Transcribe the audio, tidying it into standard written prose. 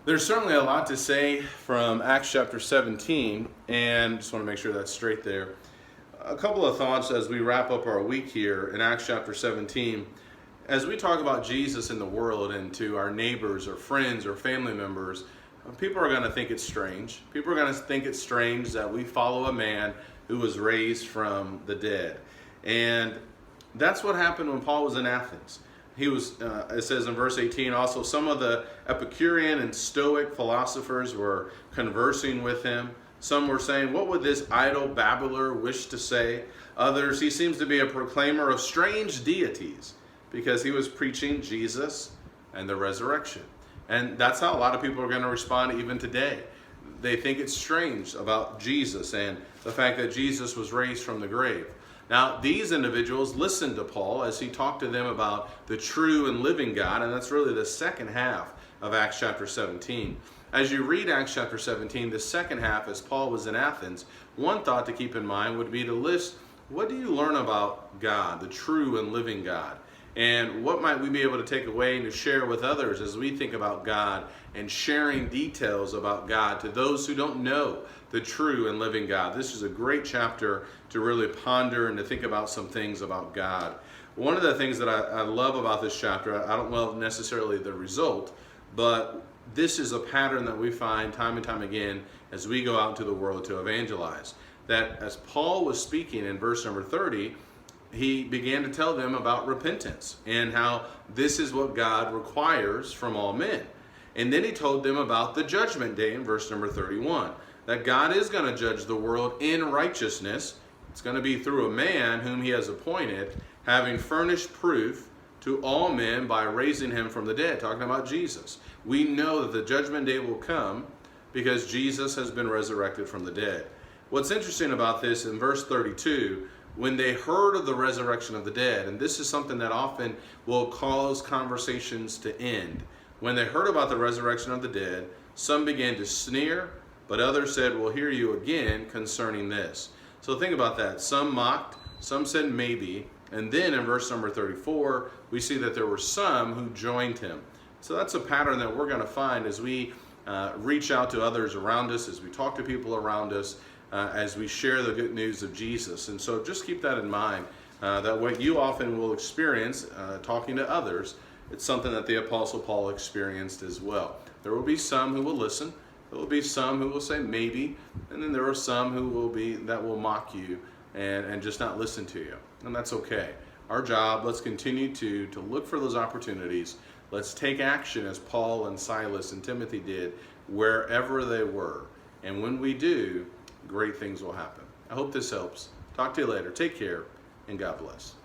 There's certainly a lot to say from Acts chapter 17, and just want to make sure that's straight there. A couple of thoughts as we wrap up our week here in Acts chapter 17. As we talk about Jesus in the world and to our neighbors or friends or family members, people are going to think it's strange. People are going to think it's strange that we follow a man who was raised from the dead. And that's what happened when Paul was in Athens. He was, it says in verse 18, also some of the Epicurean and Stoic philosophers were conversing with him. Some were saying, what would this idle babbler wish to say? Others, he seems to be a proclaimer of strange deities because he was preaching Jesus and the resurrection. And that's how a lot of people are going to respond even today. They think it's strange about Jesus and the fact that Jesus was raised from the grave. Now, these individuals listened to Paul as he talked to them about the true and living God, and that's really the second half of Acts chapter 17. As you read Acts chapter 17, the second half, as Paul was in Athens, one thought to keep in mind would be to list, what do you learn about God, the true and living God? And what might we be able to take away and to share with others as we think about God and sharing details about God to those who don't know the true and living God. This is a great chapter to really ponder and to think about some things about God. One of the things that I love about this chapter, I don't know necessarily the result, but this is a pattern that we find time and time again as we go out into the world to evangelize. That as Paul was speaking in verse number 30, he began to tell them about repentance and how this is what God requires from all men. And then he told them about the judgment day in verse number 31, that God is going to judge the world in righteousness. It's going to be through a man whom he has appointed, having furnished proof to all men by raising him from the dead, talking about Jesus. We know that the judgment day will come because Jesus has been resurrected from the dead. What's interesting about this in verse 32, when they heard of the resurrection of the dead, and this is something that often will cause conversations to end. When they heard about the resurrection of the dead, some began to sneer, but others said, we'll hear you again concerning this. So think about that. Some mocked, some said maybe, and then in verse number 34, we see that there were some who joined him. So that's a pattern that we're going to find as we reach out to others around us, as we talk to people around us, as we share the good news of Jesus. And so just keep that in mind, that what you often will experience talking to others, it's something that the Apostle Paul experienced as well. There will be some who will listen. There will be some who will say maybe, and then there are some who will mock you and just not listen to you. And that's okay. Our job, let's continue to look for those opportunities. Let's take action as Paul and Silas and Timothy did wherever they were. And when we do, great things will happen. I hope this helps. Talk to you later. Take care, and God bless.